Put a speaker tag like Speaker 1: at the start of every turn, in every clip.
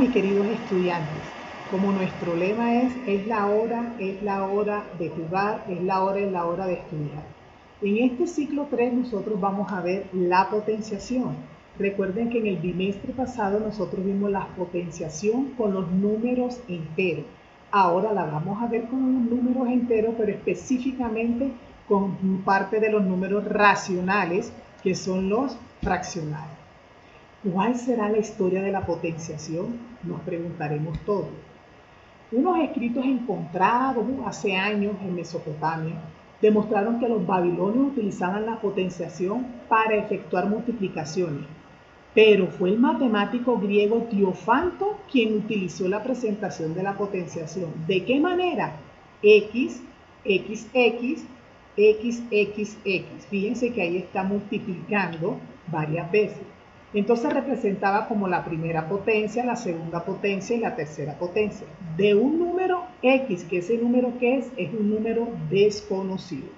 Speaker 1: mis queridos estudiantes. Como nuestro lema es la hora de jugar, es la hora de estudiar. En este ciclo 3 nosotros vamos a ver la potenciación. Recuerden que en el bimestre pasado nosotros vimos la potenciación con los números enteros. Ahora la vamos a ver con los números enteros, pero específicamente con parte de los números racionales, que son los fraccionarios. ¿Cuál será la historia de la potenciación? Nos preguntaremos todos. Unos escritos encontrados hace años en Mesopotamia demostraron que los babilonios utilizaban la potenciación para efectuar multiplicaciones, pero fue el matemático griego Diofanto quien utilizó la presentación de la potenciación. ¿De qué manera? X, X, X, X, X, X. Fíjense que ahí está multiplicando varias veces. Entonces representaba como la primera potencia, la segunda potencia y la tercera potencia de un número X, que ese número que es un número desconocido.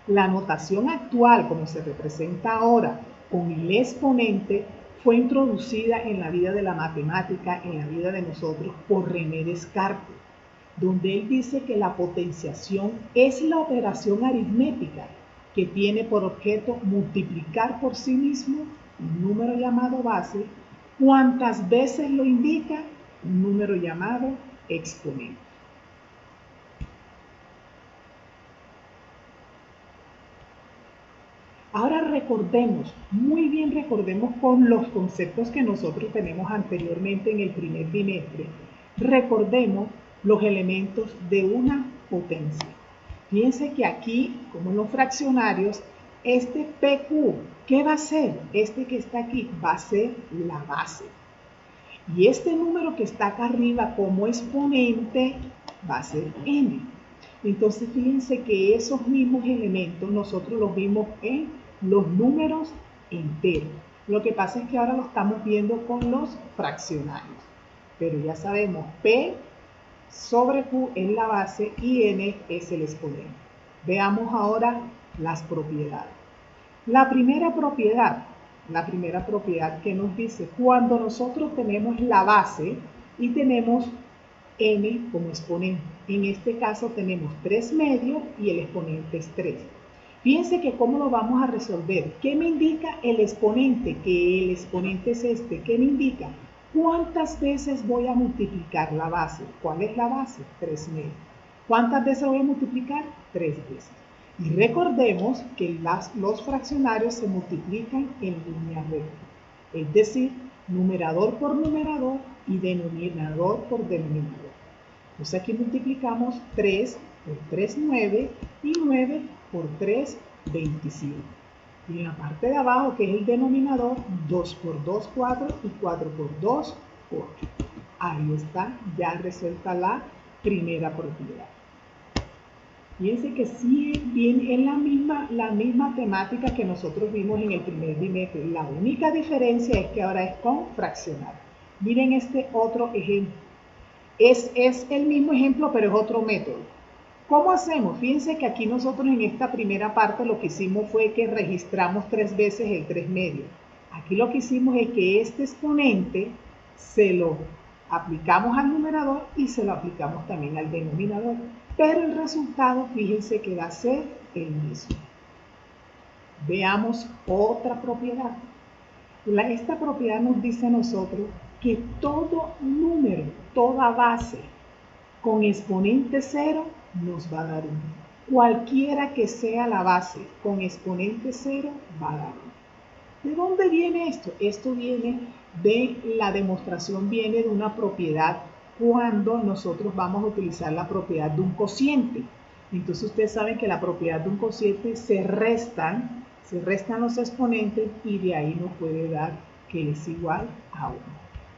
Speaker 1: La notación actual, como se representa ahora con el exponente, fue introducida en la vida de la matemática, en la vida de nosotros, por René Descartes, donde él dice que la potenciación es la operación aritmética que tiene por objeto multiplicar por sí mismo un número llamado base, cuantas veces lo indica un número llamado exponente. Ahora recordemos, muy bien recordemos con los conceptos que nosotros tenemos anteriormente en el primer bimestre, recordemos los elementos de una potencia. Fíjense que aquí, como en los fraccionarios, este PQ, ¿qué va a ser? Este que está aquí va a ser la base. Y este número que está acá arriba como exponente va a ser n. Entonces fíjense que esos mismos elementos nosotros los vimos en los números enteros. Lo que pasa es que ahora lo estamos viendo con los fraccionarios. Pero ya sabemos, P sobre Q es la base y n es el exponente. Veamos ahora las propiedades. La primera propiedad que nos dice, cuando nosotros tenemos la base y tenemos n como exponente. En este caso tenemos 3 medios y el exponente es 3. Fíjense que cómo lo vamos a resolver. ¿Qué me indica el exponente? Que el exponente es este. ¿Qué me indica? ¿Cuántas veces voy a multiplicar la base? ¿Cuál es la base? 3 medios. ¿Cuántas veces voy a multiplicar? 3 veces. Y recordemos que los fraccionarios se multiplican en línea recta. Es decir, numerador por numerador y denominador por denominador. Entonces aquí multiplicamos 3 por 3, 9 y 9 por 3, 25. Y en la parte de abajo, que es el denominador, 2 por 2, 4 y 4 por 2, 8. Ahí está, ya resuelta la primera propiedad. Fíjense que sí viene en la misma temática que nosotros vimos en el primer bimestre. La única diferencia es que ahora es con fraccionar. Miren este otro ejemplo. Es el mismo ejemplo, pero es otro método. ¿Cómo hacemos? Fíjense que aquí nosotros en esta primera parte lo que hicimos fue que registramos 3 veces el 3 medio. Aquí lo que hicimos es que este exponente se lo aplicamos al numerador y se lo aplicamos también al denominador. Pero el resultado, fíjense que va a ser el mismo. Veamos otra propiedad. Esta propiedad nos dice a nosotros que todo número, toda base con exponente 0 nos va a dar 1. Cualquiera que sea la base con exponente 0 va a dar 1. ¿De dónde viene esto? Esto viene de la demostración, viene de una propiedad cuando nosotros vamos a utilizar la propiedad de un cociente. Entonces ustedes saben que la propiedad de un cociente se restan los exponentes y de ahí nos puede dar que es igual a 1.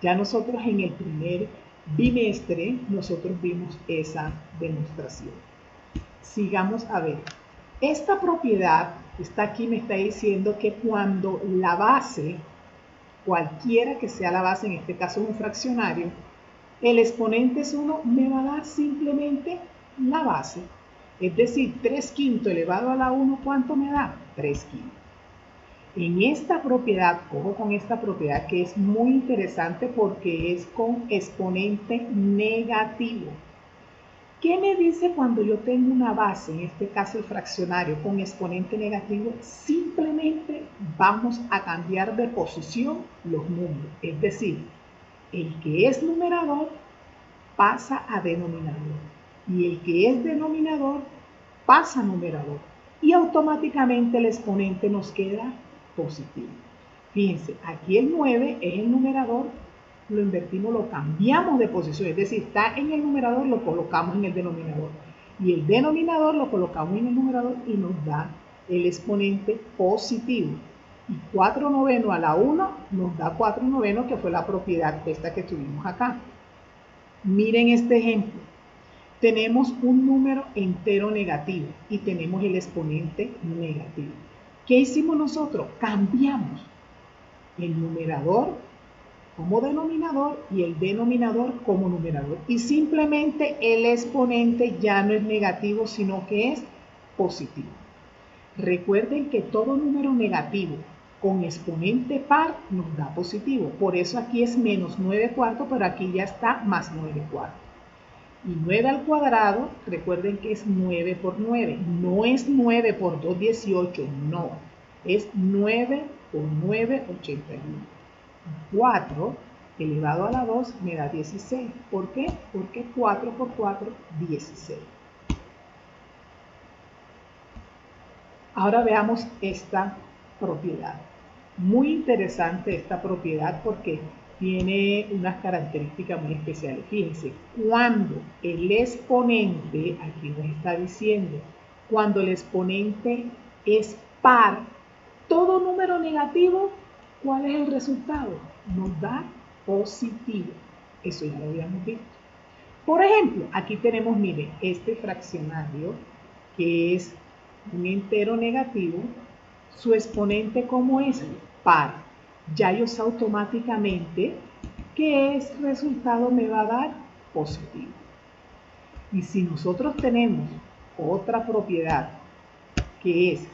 Speaker 1: Ya nosotros en el primer bimestre nosotros vimos esa demostración. Sigamos a ver. Esta propiedad está aquí, me está diciendo que cuando la base, cualquiera que sea la base, en este caso un fraccionario, el exponente es 1, me va a dar simplemente la base. Es decir, 3 quintos elevado a la 1, ¿cuánto me da? 3 quintos. En esta propiedad, ojo con esta propiedad que es muy interesante porque es con exponente negativo. ¿Qué me dice cuando yo tengo una base, en este caso el fraccionario, con exponente negativo? Simplemente vamos a cambiar de posición los números. Es decir, el que es numerador pasa a denominador y el que es denominador pasa a numerador. Y automáticamente el exponente nos queda positivo. Fíjense, aquí el 9 es el numerador, lo invertimos, lo cambiamos de posición, es decir, está en el numerador, lo colocamos en el denominador. Y el denominador lo colocamos en el numerador y nos da el exponente positivo. Y 4 novenos a la 1 nos da 4 novenos, que fue la propiedad esta que tuvimos acá. Miren este ejemplo. Tenemos un número entero negativo y tenemos el exponente negativo. ¿Qué hicimos nosotros? Cambiamos el numerador como denominador y el denominador como numerador. Y simplemente el exponente ya no es negativo, sino que es positivo. Recuerden que todo número negativo con exponente par nos da positivo. Por eso aquí es menos 9 cuartos, pero aquí ya está más 9 cuartos. Y 9 al cuadrado, recuerden que es 9 por 9. No es 9 por 2, 18, no. Es 9 por 9, 81. 4 elevado a la 2 me da 16. ¿Por qué? Porque 4 por 4, 16. Ahora veamos esta propiedad. Muy interesante esta propiedad porque tiene unas características muy especiales. Fíjense, cuando el exponente, aquí nos está diciendo, cuando el exponente es par, todo número negativo, ¿cuál es el resultado? Nos da positivo. Eso ya lo habíamos visto. Por ejemplo, aquí tenemos, miren, este fraccionario que es un entero negativo, su exponente como es par. Ya yo sé automáticamente que ese resultado me va a dar positivo. Y si nosotros tenemos otra propiedad que es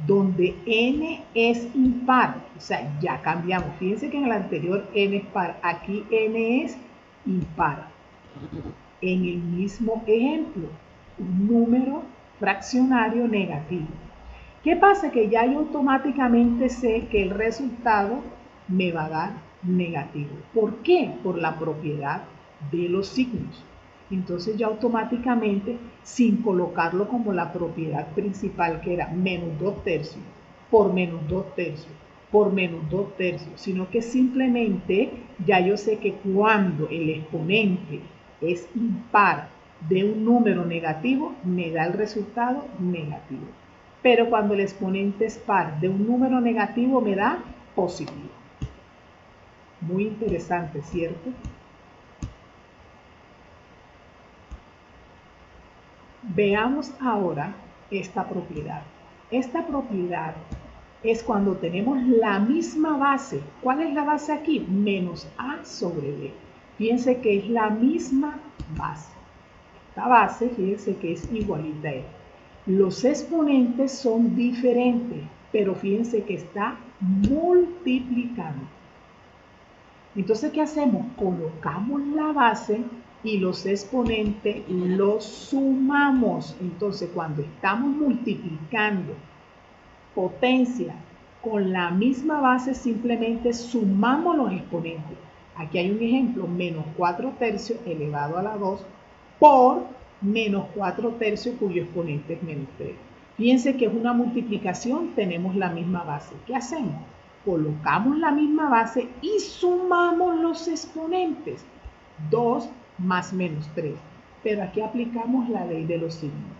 Speaker 1: donde n es impar, o sea, ya cambiamos. Fíjense que en el anterior n es par, aquí n es impar. En el mismo ejemplo, un número fraccionario negativo. ¿Qué pasa? Que ya yo automáticamente sé que el resultado me va a dar negativo. ¿Por qué? Por la propiedad de los signos. Entonces ya automáticamente, sin colocarlo como la propiedad principal, que era menos 2 tercios, por menos 2 tercios, por menos 2 tercios, sino que simplemente ya yo sé que cuando el exponente es impar de un número negativo, me da el resultado negativo. Pero cuando el exponente es par de un número negativo, me da positivo. Muy interesante, ¿cierto? Veamos ahora esta propiedad. Esta propiedad es cuando tenemos la misma base. ¿Cuál es la base aquí? Menos a sobre b. Fíjense que es la misma base. Esta base, fíjense que es igualita a esta. Los exponentes son diferentes, pero fíjense que está multiplicando. Entonces, ¿qué hacemos? Colocamos la base y los exponentes los sumamos. Entonces, cuando estamos multiplicando potencia con la misma base, simplemente sumamos los exponentes. Aquí hay un ejemplo, menos 4 tercios elevado a la 2 por menos 4 tercios cuyo exponente es menos 3. Fíjense que es una multiplicación, tenemos la misma base. ¿Qué hacemos? Colocamos la misma base y sumamos los exponentes. 2 más menos 3. Pero aquí aplicamos la ley de los signos.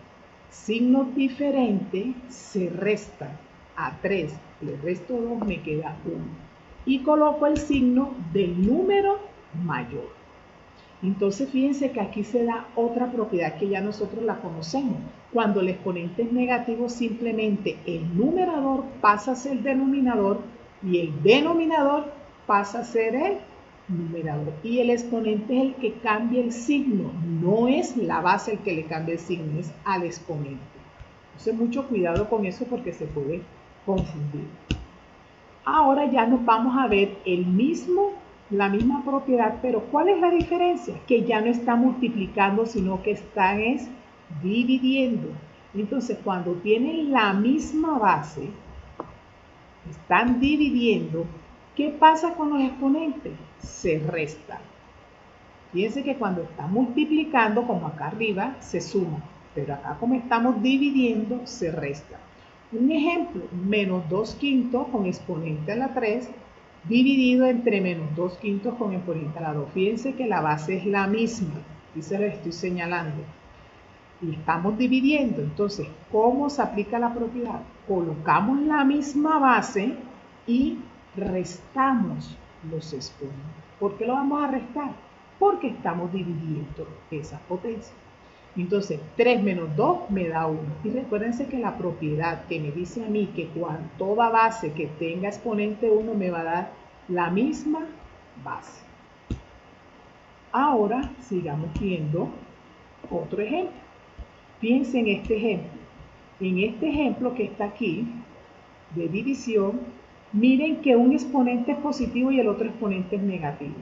Speaker 1: Signos diferentes se restan. A 3 le resto 2, me queda 1. Y coloco el signo del número mayor. Entonces fíjense que aquí se da otra propiedad que ya nosotros la conocemos. Cuando el exponente es negativo, simplemente el numerador pasa a ser el denominador y el denominador pasa a ser el numerador. Y el exponente es el que cambia el signo, no es la base el que le cambia el signo, es al exponente. Entonces mucho cuidado con eso porque se puede confundir. Ahora ya nos vamos a ver la misma propiedad, pero ¿cuál es la diferencia? Que ya no está multiplicando, sino que están dividiendo. Entonces, cuando tienen la misma base, están dividiendo, ¿qué pasa con los exponentes? Se restan. Fíjense que cuando está multiplicando, como acá arriba, se suma, pero acá como estamos dividiendo, se resta. Un ejemplo, menos 2 quintos con exponente a la 3, dividido entre menos 2 quintos con exponente a la 2. Fíjense que la base es la misma, aquí se lo estoy señalando. Y estamos dividiendo, entonces, ¿cómo se aplica la propiedad? Colocamos la misma base y restamos los exponentes. ¿Por qué lo vamos a restar? Porque estamos dividiendo esas potencias. Entonces, 3 menos 2 me da 1. Y recuérdense que la propiedad que me dice a mí que toda base que tenga exponente 1 me va a dar la misma base. Ahora, sigamos viendo otro ejemplo. Piensen en este ejemplo. En este ejemplo que está aquí, de división, miren que un exponente es positivo y el otro exponente es negativo.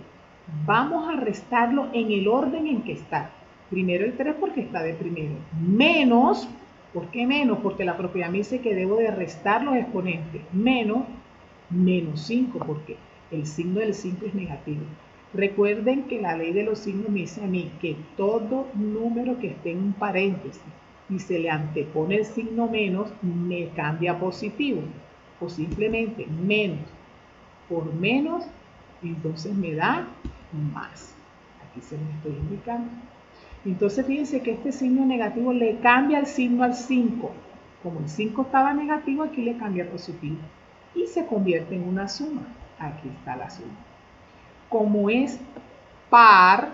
Speaker 1: Vamos a restarlo en el orden en que está. Primero el 3 porque está de primero. Menos, ¿por qué menos? Porque la propiedad me dice que debo de restar los exponentes. Menos 5 porque el signo del 5 es negativo. Recuerden que la ley de los signos me dice a mí que todo número que esté en un paréntesis y se le antepone el signo menos, me cambia a positivo. O simplemente menos por menos, entonces me da más. Aquí se me estoy indicando. Entonces fíjense que este signo negativo le cambia el signo al 5. Como el 5 estaba negativo, aquí le cambia a positivo. Y se convierte en una suma. Aquí está la suma. Como es par,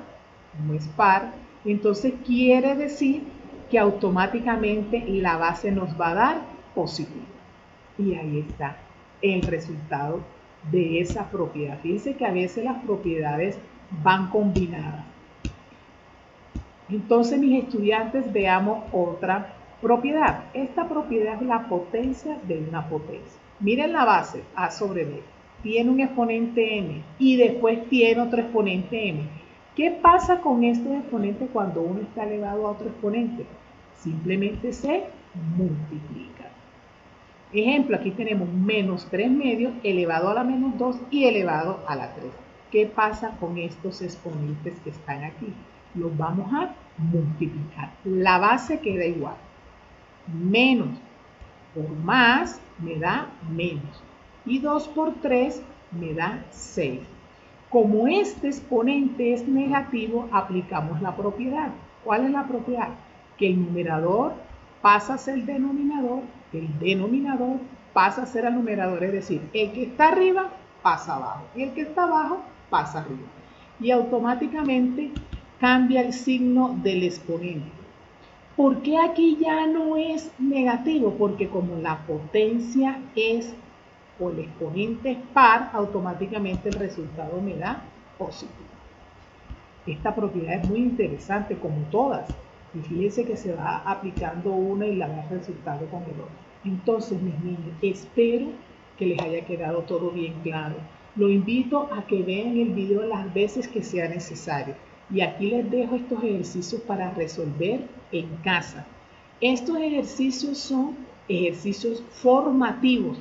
Speaker 1: entonces quiere decir que automáticamente la base nos va a dar positivo. Y ahí está el resultado de esa propiedad. Fíjense que a veces las propiedades van combinadas. Entonces, mis estudiantes, veamos otra propiedad. Esta propiedad es la potencia de una potencia. Miren la base, A sobre B. Tiene un exponente m y después tiene otro exponente m. ¿Qué pasa con estos exponentes cuando uno está elevado a otro exponente? Simplemente se multiplica. Ejemplo, aquí tenemos menos 3 medios elevado a la menos 2 y elevado a la 3. ¿Qué pasa con estos exponentes que están aquí? Los vamos a multiplicar. La base queda igual. Menos por más me da menos. Y 2 por 3 me da 6. Como este exponente es negativo, aplicamos la propiedad. ¿Cuál es la propiedad? Que el numerador pasa a ser el denominador pasa a ser el numerador, es decir, el que está arriba pasa abajo y el que está abajo pasa arriba. Y automáticamente cambia el signo del exponente. ¿Por qué aquí ya no es negativo? Porque como la potencia es o el exponente es par, automáticamente el resultado me da positivo. Esta propiedad es muy interesante como todas. Y fíjense que se va aplicando una y la va resultando con el otro. Entonces, mis niños, espero que les haya quedado todo bien claro. Lo invito a que vean el video las veces que sea necesario. Y aquí les dejo estos ejercicios para resolver en casa. Estos ejercicios son ejercicios formativos.